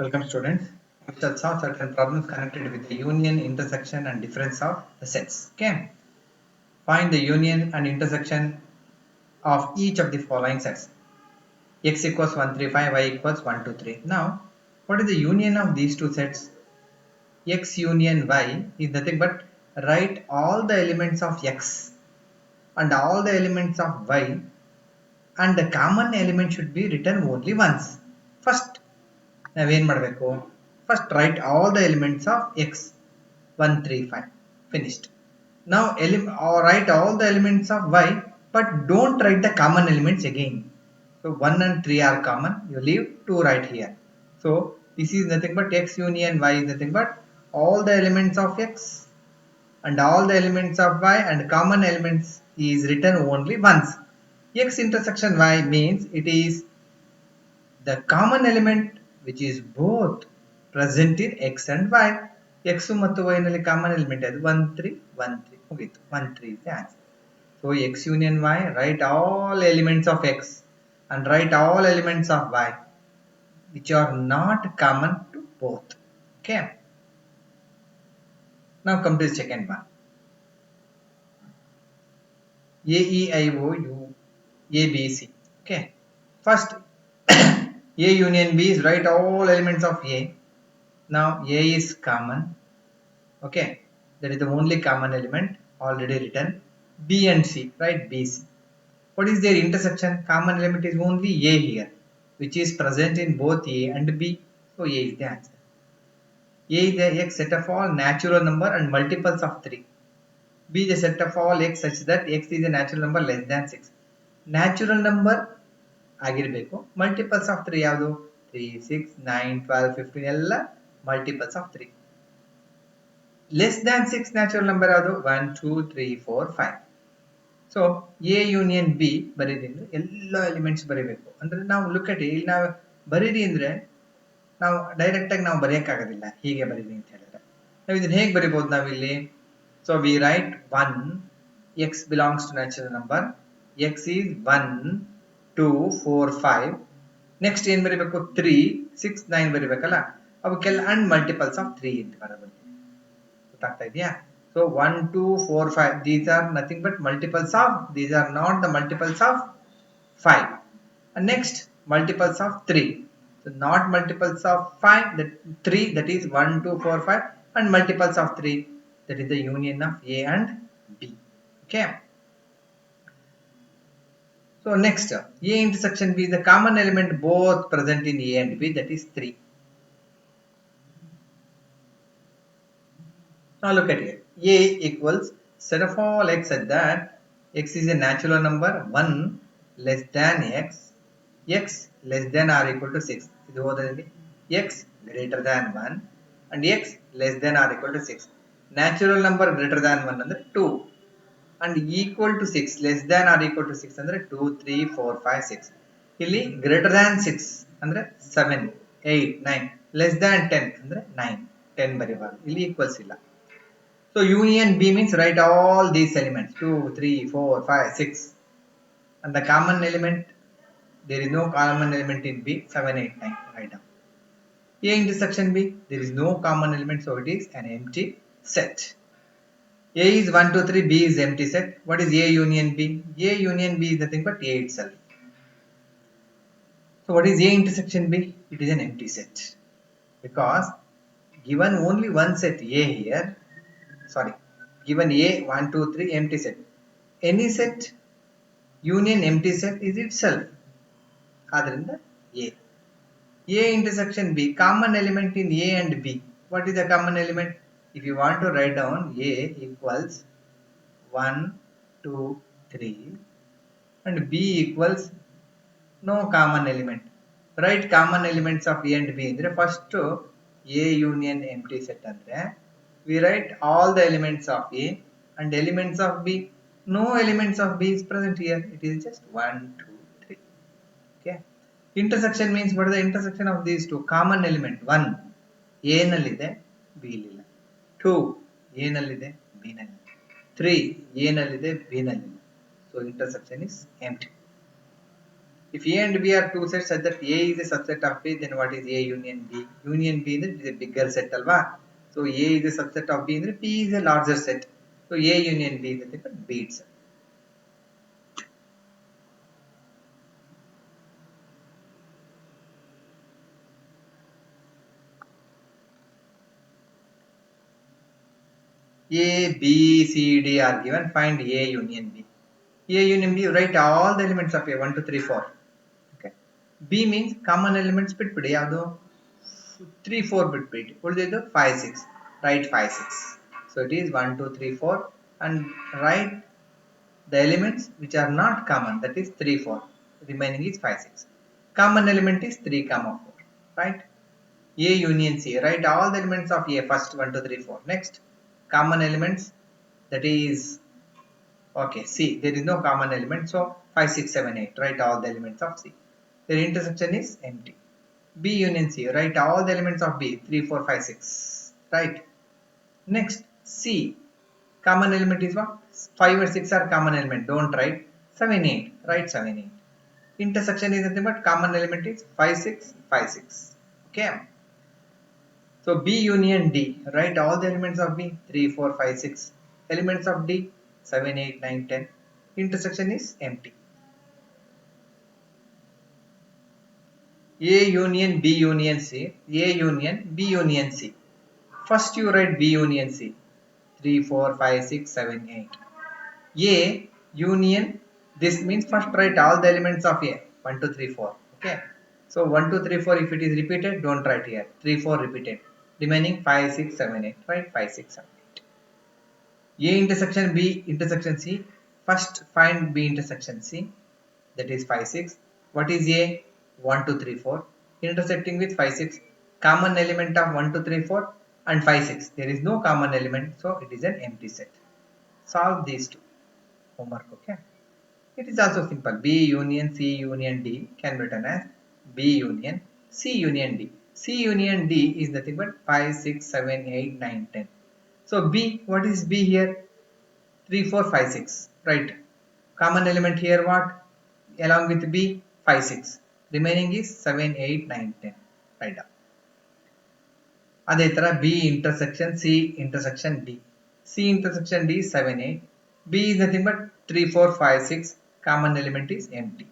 Welcome students. We shall solve certain problems connected with the union, intersection and difference of the sets. Okay. Find the union and intersection of each of the following sets. X equals 135, y equals 123. Now, what is the union of these two sets? X union y is nothing but write all the elements of x and all the elements of y, and the common element should be written only once. First, ನಾವೇನ್ ಮಾಡಬೇಕು? First write all the elements of x 135. Finished. Now write all the elements of y, but don't write the common elements again. So 1 and 3 are common, you leave 2 right here. So this is nothing but x union y is nothing but all the elements of x and all the elements of y, and common elements is written only once. X intersection y means it is the common element which is both present in x and y. X ಮತ್ತು y ನಲ್ಲಿ common element ಅದು 1 3 1 3 ಮುಗೀತು. 1 3 is the answer. So x union y, write all elements of x and write all elements of y which are not common to both. Okay. Now come to the second one. A E I O U A B C. Okay. First A union B is write all elements of A. Now A is common. Okay, that is the only common element already written. B and C, right? B C. What is their intersection? Common element is only A here, which is present in both A and B. So A is the answer. A is the x set of all natural number and multiples of 3. B is the set of all x such that x is a natural number less than 6. Natural number ಆಗಿರಬೇಕು. Multiples of 3 ಯಾವುದು? 3 6 9 12 15 ಎಲ್ಲ multiples of 3. Less than 6 natural number ಯಾವುದು? 1 2 3 4 5. So A union B ಬರೀರಿ ಅಂದ್ರೆ ಎಲ್ಲ elements ಬರೀಬೇಕು. ಅಂದ್ರೆ ನಾವು ಲುಕ್ ಅಟ್ ಇಲ್ಲಿ ನಾವು ಬರೀರಿ ಅಂದ್ರೆ ನಾವು ಡೈರೆಕ್ಟ್ ಆಗಿ ನಾವು ಬರೆಯಕ್ಕಾಗೋದಿಲ್ಲ. ಹೀಗೆ ಬರೀರಿ ಅಂತ ಹೇಳಿದ್ರೆ ನಾವು ಇದನ್ನ ಹೇಗೆ ಬರಿಬಹುದು ನಾವಿಲ್ಲಿ? So we right 1 x belongs to natural number, x is 1 2 4 5. Next ಏನ್ ಬರೀಬೇಕು? 3 6 9 ಬರೀಬೇಕಲ್ಲ, ಅವಕ್ಕೆಲ್ಲ ಅಂಡ್ ಮಲ್ಟಿಪಲ್ಸ್ ಆಫ್ 3 ಅಂತ ಬರಬೇಕು. ಗೊತ್ತಾಗ್ತಾ ಇದೆಯಾ? So 1 2 4 5, these are nothing but multiples of, these are not the multiples of 5. And next multiples of 3, so not multiples of 5, that 3, that is 1 2 4 5, and multiples of 3, that is the union of A and B. Okay. So next A intersection B is the common element both present in A and B, that is 3. Now look at here. A equals set of all x such that x is a natural number 1 less than x, x less than or equal to 6. ಇದು ಓದೋದ್ರಲ್ಲಿ x greater than 1 and x less than or equal to 6. Natural number greater than 1 ಅಂದ್ರೆ 2 and equal to 6, less than or equal to 6 ಅಂದ್ರೆ 2 3 4 5 6. ಇಲ್ಲಿ greater than 6 ಅಂದ್ರೆ 7 8 9, less than 10 ಅಂದ್ರೆ 9 10 ಬರೀಬಾರ್ದು, ಇಲ್ಲಿ equals ಇಲ್ಲ. So union B means write all these elements 2 3 4 5 6, and the common element, there is no common element in B, 7 8 9, write down. A intersection B, there is no common element, so it is an empty set. A is 1 2 3, B is empty set. What is A union B? A union B is nothing but A itself. So what is A intersection B? It is an empty set, because given only one set A here, sorry, given A 1 2 3 empty set, any set union empty set is itself, adrinda A intersection B, common element in A and B. What is the common element? If you want to write down A equals 1 2 3 and B equals no common element, write common elements of A and B andre first A union empty set andre we write all the elements of A and elements of B. No elements of B is present here, it is just 1 2 3. Okay. Intersection means what is the intersection of these two? Common element 1 A nallide, B nallilla. 2 A nallide, B nallilla. 3 A nallide, B nallilla. So intersection is empty. If A and B are two sets such that A is a subset of B, then what is A union B? Union B is a bigger set alva. So A is a subset of B, and B is a larger set. So A union B is the B itself. A, B, C, D are given. Find A union B. A union B, write all the elements of A 1, 2, 3, 4. Okay. B means common elements bit pidi yadu 3, 4 bit bit. Uಳಿದಿದ್ದು 5, 6. Write 5, 6. So it is 1, 2, 3, 4 and write the elements which are not common, that is 3, 4. Remaining is 5, 6. Common element is 3, 4. Right? A union C. Write all the elements of A first 1, 2, 3, 4. Next, common elements, that is okay. C. There is no common element, so 5, 6, 7, 8. Write all the elements of C. Their intersection is empty. B union C. Write all the elements of B 3, 4, 5, 6. Right. Next, C. Common element is what? 5 or 6 are common element. Don't write 7, 8. Write 7, 8. Intersection is nothing but common element is 5, 6, 5, 6. Okay. So B union D. Write all the elements of B 3, 4, 5, 6. Elements of D 7, 8, 9, 10. Intersection is empty. A union B union C. A union B union C. First you write B union C. 3, 4, 5, 6, 7, 8. A union, this means first write all the elements of A. 1, 2, 3, 4. Okay. So 1, 2, 3, 4, if it is repeated, don't write here. 3, 4 repeated. Remaining 5, 6, 7, 8. Write 5, 6, 7, 8. A intersection B intersection C. First find B intersection C. That is 5, 6. What is A? 1, 2, 3, 4. Intersecting with 5, 6. Common element of 1, 2, 3, 4 and 5, 6. There is no common element, so it is an empty set. Solve these two. Homework, okay? It is also simple. B union C union D can be written as B union C union D. C union D is nothing but 5, 6, 7, 8, 9, 10. So B, what is B here? 3, 4, 5, 6. Right. Common element here what? Along with B, 5, 6. Remaining is 7, 8, 9, 10. Right up. ಅದೇ ತರ B intersection C intersection D. C intersection D 7, 8. B is nothing but 3, 4, 5, 6. Common element is empty.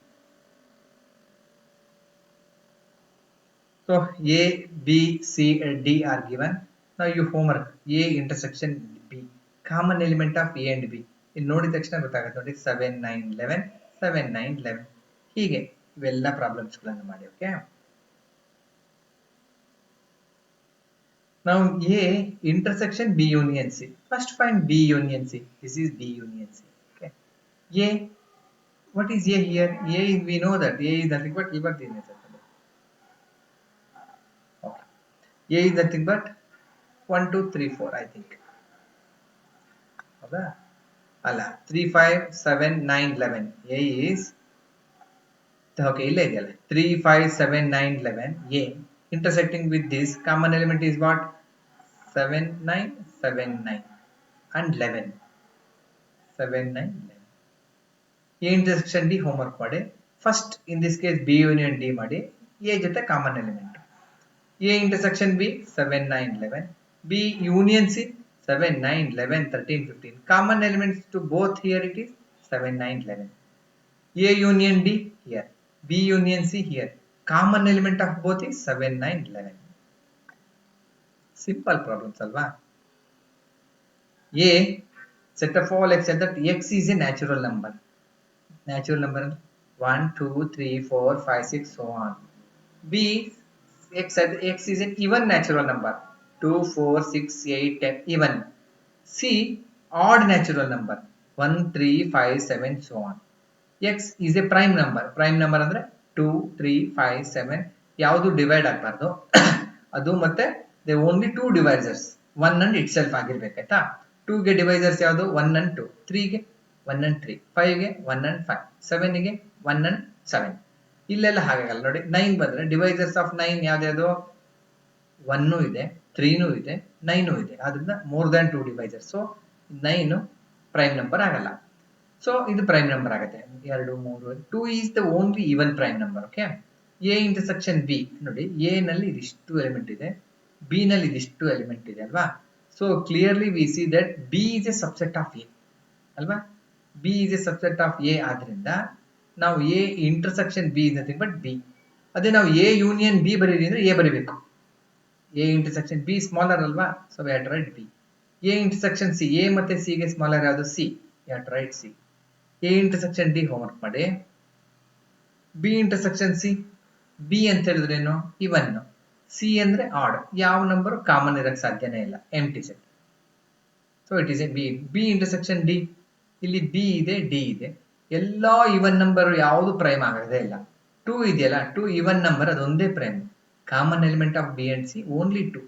So A, B, C and D are given. Now you homework A intersection B. Common element of A and B. ಇಲ್ಲಿ ನೋಡಿದ ತಕ್ಷಣ ಗೊತ್ತಾಗುತ್ತೆ ನೋಡಿ 7, 9, 11, 7, 9, 11. ಹೀಗೆ ಇವೆಲ್ಲ ಪ್ರಾಬ್ಲಮ್ಸ್ಗಳನ್ನು ಮಾಡಿ. Okay. Now A intersection B union C. First find B union C. This is B union C. Okay. A. What is A here? A is, we know that A is nothing but okay. A is nothing but 1, 2, 3, 4. I think. Okay. Alla 3, 5, 7, 9, 11. A is okay. 3, 5, 7, 9, 11. A intersecting with this common element is what? 7, 9, 7, 9 and 11. 7, 9, 11. A intersection D homework ಮಾಡಿ. First in this case B union D ಮಾಡಿ. A ಜೊತೆ common element. A intersection B 7, 9, 11. B union C 7, 9, 11, 13, 15. Common elements to both here it is 7, 9, 11. A union D here. B union C here. Common element of both is 7, 9, 11. Simple problems alva. A set of all x that x is a natural number. Natural number 1, 2, 3, 4, 5, 6, so on. B x is an even natural number 2, 4, 6, 8, 10 even. C odd natural number 1, 3, 5, 7, so on. X is a prime number. Prime number ಅಂದ್ರೆ 2, 3, 5, 7 ಯಾವುದು divide ಆಗಬಾರದು. ಅದು ಮತ್ತೆ they only 2 divisors 1 and itself ಆಗಿರಬೇಕಾಯ್ತಾ. 2 ಗೆ divisors ಯಾವುದು 1 and 2, 3 ಗೆ 1 and 3, 5 ಗೆ 1 and 5, 7 ಗೆ 1 and 7. ಇಲ್ಲೆಲ್ಲ ಹಾಗಾಗಲ್ಲ ನೋಡಿ. 9 ಬಂದ್ರೆ ಡಿವೈಸರ್ಸ್ ಆಫ್ 9 ಯಾವ್ದು 1 ಇದೆ, 3 ಇದೆ, 9 ಇದೆ. ಆದ್ರಿಂದ more than 2 divisors. So 9 prime number ಆಗಲ್ಲ. ಸೊ ಇದು ಪ್ರೈಮ್ ನಂಬರ್ ಆಗುತ್ತೆ 2 3 2 is the only even prime number. Okay, A intersection B ನೋಡಿ, ಎ ನಲ್ಲಿ ಇದಿಷ್ಟು ಎಲಿಮೆಂಟ್ ಇದೆ, ಬಿ ನಲ್ಲಿ ಇದಿಷ್ಟು ಎಲಿಮೆಂಟ್ ಇದೆ ಅಲ್ವಾ. So clearly we see that B is a subset of A ಅಲ್ವಾ. B is a subset of A ಆದ್ರಿಂದ ನಾವು A intersection B is nothing but B. ಅದೇ ನಾವು ಎ ಯೂನಿಯನ್ ಬಿ ಬರೀರಿ ಅಂದ್ರೆ ಎ ಬರೀಬೇಕು. ಎ ಇಂಟರ್ಸೆಕ್ಷನ್ ಬಿ ಸ್ಮಾಲರ್ ಅಲ್ವಾ, so we have to write B. A intersection C, A ಮತ್ತೆ C ಗೆ ಸ್ಮಾಲರ್ ಯಾವುದು C, we have to write C. A intersection D homework ಮಾಡಿ. ಬಿ ಇಂಟರ್ಸೆಕ್ಷನ್ ಸಿ, ಬಿ ಅಂತ ಹೇಳಿದ್ರೆ ಏನು even, C ಅಂದ್ರೆ odd, ಯಾವ ನಂಬರ್ ಕಾಮನ್ ಇರಕ್ಕೆ ಸಾಧ್ಯನೇ ಇಲ್ಲ, empty set. So it is A B. B intersection D, ಇಲ್ಲಿ ಬಿ ಇದೆ ಡಿ ಇದೆ, ಎಲ್ಲಾ ಇವನ್ ನಂಬರ್ ಯಾವುದು ಪ್ರೈಮ್ ಆಗೋದೇ ಇಲ್ಲ. 2 ಇದೆಯಲ್ಲ, 2 ಇವನ್ ನಂಬರ್, ಅದೊಂದೇ prime. Common element of B and C only 2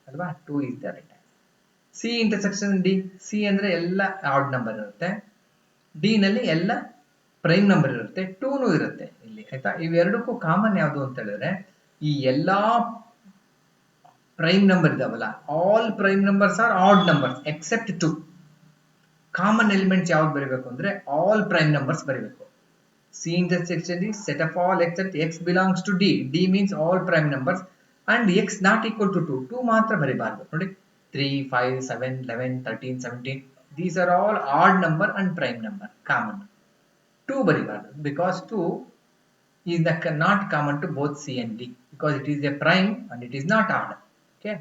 ಅಲ್ವಾ. 2 is the right. C intersection D, C ಅಂದ್ರೆ ಎಲ್ಲ ಆಡ್ ನಂಬರ್ ಇರುತ್ತೆ, ಡಿ ನಲ್ಲಿ ಎಲ್ಲ ಪ್ರೈಮ್ ನಂಬರ್ ಇರುತ್ತೆ, 2 ಇರುತ್ತೆ ಇಲ್ಲಿ ಆಯ್ತಾ. ಇವೆರಡಕ್ಕೂ ಕಾಮನ್ ಯಾವುದು ಅಂತ ಹೇಳಿದ್ರೆ ಈ ಎಲ್ಲಾ ಪ್ರೈಮ್ ನಂಬರ್ ಇದಾವಲ್ಲ, all prime numbers are odd numbers except 2. Common elements ಯಾವ್ದು ಬರೀಬೇಕು ಅಂದ್ರೆ ಆಲ್ ಪ್ರೈಮ್ ನಂಬರ್ಸ್ ಬರೀಬೇಕು. C intersection D set of all except x belongs to D, D means all prime numbers and x not equal to 2, 2 ಮಾತ್ರ ಬರೀಬಾರ್ದು ನೋಡಿ. 3 5 7 11 13 17 these are all odd number and prime number common. 2 ಬರೀಬಾರ್ದು because 2 is not common to both C and D because it is a prime and it is not odd. Okay,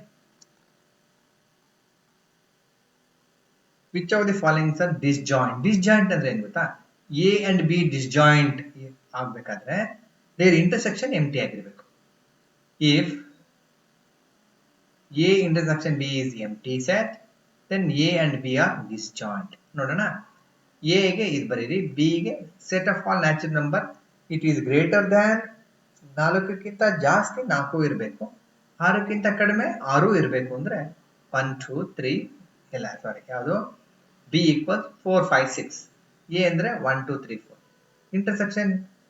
which of the following are disjoint? Disjoint ಅಂದ್ರೆ ಏನು ಗೊತ್ತಾ, A and B disjoint ಆಗಬೇಕಾದ್ರೆ their intersection empty ಆಗಿರಬೇಕು. If A intersection B is empty set, then A and B are disjoint. ನೋಡೋಣ, A ಗೆ ಇದು ಬರೀರಿ, B ಗೆ set of all natural number it is greater than 4ಕ್ಕಿಂತ ಜಾಸ್ತಿ 4 ಇರಬೇಕು, 6ಕ್ಕಿಂತ ಕಡಿಮೆ 6 ಇರಬೇಕು ಅಂದ್ರೆ 1 2 3 ಇಲ್ಲ ಸಾರಿ ಯಾವುದು B equals 4 5 6, A ಅಂದ್ರೆ 1 2 3 4. intersection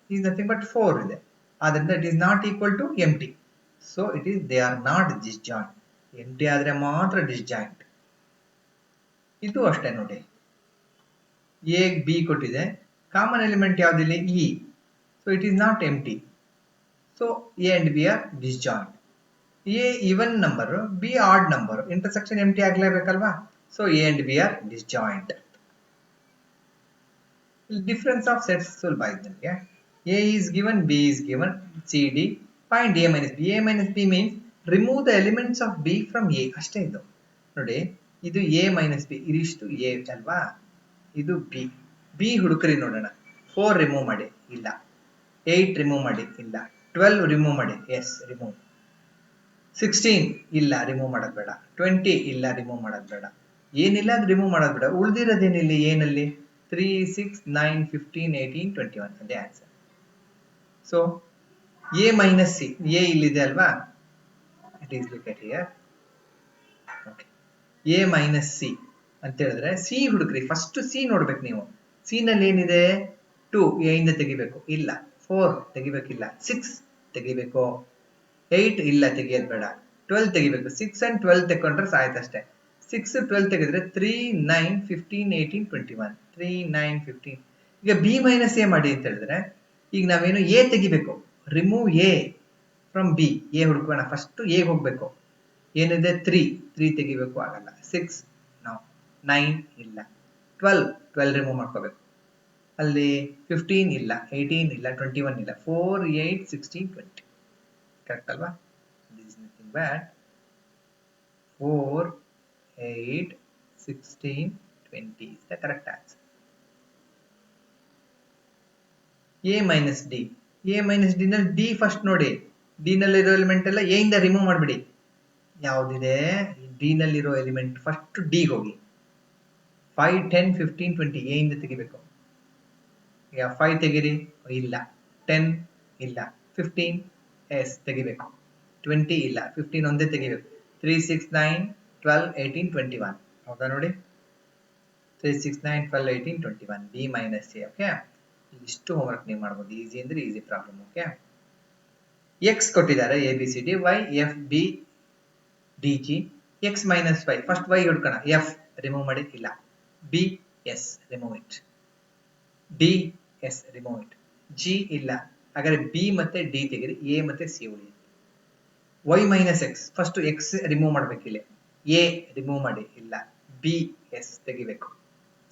is nothing but 4 ಇದೆ, ಆದ್ದರಿಂದ it is not equal to empty, so it is they are not disjoint. ಎಂಟಿ ಆದ್ರೆ ಮಾತ್ರ ಡಿಸ್ಜಾಯಿಂಟ್. ಇದು ಅಷ್ಟೇ ನೋಡಿ, ಎ ಬಿ ಕೊಟ್ಟಿದೆ, ಕಾಮನ್ ಎಲಿಮೆಂಟ್ ಯಾವ್ದಿಲ್ಲ ಇ, so it is not empty, so A and B are disjoint. A even number, B odd number, intersection empty ಆಗ್ಲೇಬೇಕಲ್ವಾ, so A and B are disjoint. Difference of sets ಸುಲಭ ಇದೆ ನಿಮಗೆ. A is given, B is given, C D, find A minus B. A minus B means remove the elements of B from A, ಅಷ್ಟೇ ಇದು ನೋಡಿ. ಇದು A minus B, ಇದಿಷ್ಟು A ಅಲ್ವಾ, ಇದು ಬಿ. ಬಿ ಹುಡುಕ್ರಿ ನೋಡೋಣ. 4 ರಿಮೂವ್ ಮಾಡಿ, ಇಲ್ಲ. 8 ರಿಮೂವ್ ಮಾಡಿ, ಇಲ್ಲ. 12 ರಿಮೂವ್ ಮಾಡಿ, ಎಸ್ ರಿಮೂವ್. 16 ಇಲ್ಲ, ರಿಮೂವ್ ಮಾಡೋದು ಬೇಡ. 20 ಇಲ್ಲ, ರಿಮೂವ್ ಮಾಡೋದು ಬೇಡ. ಏನಿಲ್ಲ ಅದು ರಿಮೂವ್ ಮಾಡೋದು ಬೇಡ. ಉಳಿದಿರೋದೇನಿಲ್ಲ ಏನಲ್ಲಿ 3 6 9 15 18 21 ಅದೇ answer. So A minus C, A ಇಲ್ಲಿದೆ ಅಲ್ವಾ, it is look at here. Okay, A minus C ಅಂತ ಹೇಳಿದ್ರೆ ಸಿ ಹುಡುಕ್ರಿ. ಫಸ್ಟ್ ಸಿ ನೋಡ್ಬೇಕು ನೀವು. ಸಿ ನಲ್ಲಿ ಏನಿದೆ 2, ಎ ಇಂದ ತೆಗಿಬೇಕು, ಇಲ್ಲ. 4 ತೆಗಿಬೇಕಿಲ್ಲ, 6 ತೆಗಿಬೇಕು, 8 ಇಲ್ಲ ತೆಗಿಯೋದು ಬೇಡ, 12 ತೆಗಿಬೇಕು. 6 and 12 ತೆಕೊಂಡ್ರೆ ಸಾಯ್ತಷ್ಟೇ. 6 12 ತೆಗೆದ್ರೆ 3 9 15 18 21 3 9 15. ಈಗ ಬಿ ಮೈನಸ್ ಎ ಮಾಡಿ ಅಂತ ಹೇಳಿದ್ರೆ ಈಗ ನಾವೇನು ಎ ತೆಗಿಬೇಕು, remove A from B. A ಹುಡುಕೋಣ, ಫಸ್ಟ್ ಎ ಹೋಗ್ಬೇಕು. ಏನಿದೆ 3 ತೆಗಿಬೇಕು, ಆಗಲ್ಲ. 6 9 ಇಲ್ಲ, 12 ರಿಮೂವ್ ಮಾಡ್ಕೋಬೇಕು. ಅಲ್ಲಿ 15 ಇಲ್ಲ, 18 ಇಲ್ಲ, 21 ಇಲ್ಲ, 4 8 16 20 ಕರೆಕ್ಟ್ ಅಲ್ವಾ. This is nothing but 4 8 16 20 is the correct answer. A minus D, A minus D ನಲ್ಲಿ ಡಿ ಫಸ್ಟ್ ನೋಡಿ. ಡಿ ನಲ್ಲಿರೋ ಎಲಿಮೆಂಟ್ ಎಲ್ಲ ಎ ಇಂದ ರಿಮೂವ್ ಮಾಡಿಬಿಡಿ. ಯಾವುದಿದೆ ಡಿ ನಲ್ಲಿರೋ ಎಲಿಮೆಂಟ್ ಫಸ್ಟ್ ಡಿ ಹೋಗಿ. 5 10 15 20 ಎ ಇಂದ ತೆಗಿಬೇಕು. ಈಗ 5 ತೆಗಿರಿ, ಇಲ್ಲ. 10 ಇಲ್ಲ, 15 ಎಸ್ ತೆಗಿಬೇಕು, 20 ಇಲ್ಲ, 15 ಒಂದೇ ತೆಗಿಬೇಕು. 3 6 9 12 18 21 ಹೌದಾ ನೋಡಿ. 3 6 9 12 18 21 ಬಿ ಮೈನಸ್ ಎ. ಓಕೆ, ಇಷ್ಟು ಹೋಮ್ವರ್ಕ್ ನೀವು ಮಾಡ್ಬೋದು. ಈಸಿ ಅಂದ್ರೆ ಈಸಿ ಪ್ರಾಬ್ಲಮ್. ಓಕೆ, ಎಕ್ಸ್ ಕೊಟ್ಟಿದ್ದಾರೆ A B C D, Y F B D G, X minus Y. First Y ಹುಡ್ಕೋಣ, ಎಫ್ ರಿಮೂವ್ ಮಾಡಿ, ಇಲ್ಲ. B yes remove it. D yes remove it. G ಇಲ್ಲ, ಹಾಗಾದ್ರೆ B ಮತ್ತೆ D ತೆಗೆದು A ಮತ್ತೆ C ಉಳಿಯುತ್ತೆ. Y minus X, first X remove ಮಾಡ್ಬೇಕಿಲ್ಲ, ಎ ರಿಮೂವ್ ಮಾಡಿ, ಇಲ್ಲ, ಬಿ ಎಸ್ ತೆಗಿಬೇಕು,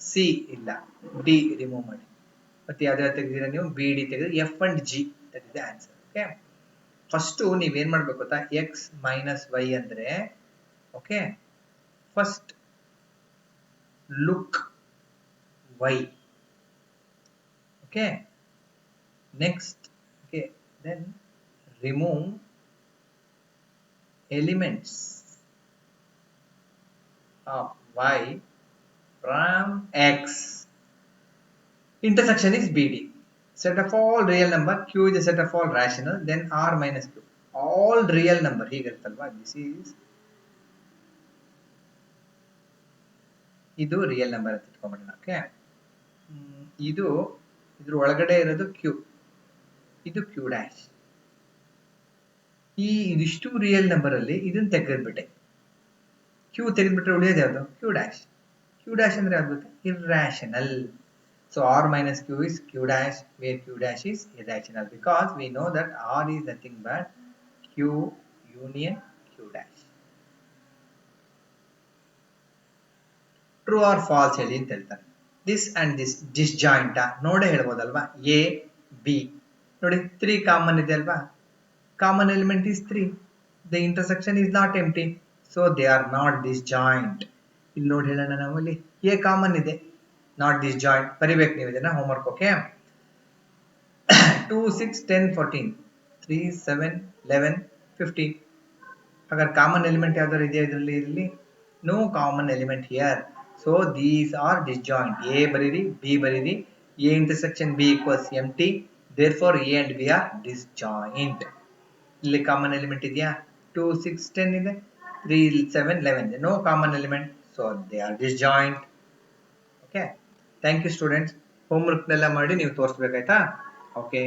ಸಿ ಇಲ್ಲ, ಡಿ ರಿಮೂವ್ ಮಾಡಿ, ಮತ್ತೆ ಯಾವ್ದಾದ್ರು ತೆಗೆದಿರ ನೀವು, ಬಿ ಡಿ ತೆಗೆದು F and G, that is the answer. Okay, first ನೀವೇನ್ ಮಾಡ್ಬೇಕು ಗೊತ್ತಾ, ಎಕ್ಸ್ ಮೈನಸ್ ವೈ ಅಂದ್ರೆ, okay, first look Y, okay, next, okay, then remove elements of y from x. Intersection is BD. Set of all real number, q is a set of all rational, then r minus q, all real number ಹೀಗಿರುತ್ತಲ್ವಾ, this is ಇದು real number ಅಂತ ಇಟ್ಕೊಂಡ್ಬಿಡೋಣ. Okay, ಇದು ಇದ್ರ ಒಳಗಡೆ ಇರೋದು Q, ಇದು Q dash. ಈ ಇದಿಷ್ಟು real number ಅಲ್ಲಿ ಇದನ್ನ ತೆಗೆದ್ಬಿಟ್ಟೆ, ಕ್ಯೂ ತೆಗೆದ್ಬಿಟ್ರೆ ಉಳಿಯೋದು ಯಾವುದು, ಕ್ಯೂ ಡ್ಯಾಶ್. ಕ್ಯೂ ಡ್ಯಾಶ್ ಅಂದ್ರೆ ಯಾವ್ದು ಗೊತ್ತಾ, irrational. So r minus q is q dash, where q dash is irrational, because we know that r is nothing but q union q dash. True or false ಹೇಳಿ ಅಂತ ಹೇಳ್ತಾರೆ. This and this disjoint ನೋಡೇ ಹೇಳ್ಬೋದಲ್ವಾ, A B ನೋಡಿ 3 common ಇದೆ ಅಲ್ವಾ, common element is 3, the intersection is not empty, so they are not disjoint. ಇಲ್ಲಿ ನೋಡಿ ಹೇಳೋಣ, ನಾವು ಇಲ್ಲಿ ಎ ಕಾಮನ್ ಇದೆ, ನಾಟ್ disjoint, ಬರಿಬೇಕು ನೀವು ಇದನ್ನ ಹೋಮ್ವರ್ಕ್. ಓಕೆ, 2 6 10 14 3 7 11 15, ಹಾಗಾದ್ರೆ ಕಾಮನ್ ಎಲಿಮೆಂಟ್ ಯಾವ್ದಾದ್ರು ಇದೆಯಾ ಇದರಲ್ಲಿ, ಇಲ್ಲಿ no common element here, so these are disjoint. A ಬರೀರಿ, ಬಿ ಬರೀರಿ, A intersection B equals empty, therefore a and b are disjoint. ಇಲ್ಲಿ ಕಾಮನ್ ಎಲಿಮೆಂಟ್ ಇದೆಯಾ, 2 6 10 ಇದೆ, 3 7 11 ಇದೆ, no common element, so they are disjoint. Okay, thank you students, ಹೋಮ್ವರ್ಕ್ನೆಲ್ಲ ಮಾಡಿ ನೀವು ತೋರಿಸ್ಬೇಕಾಯ್ತಾ. Okay.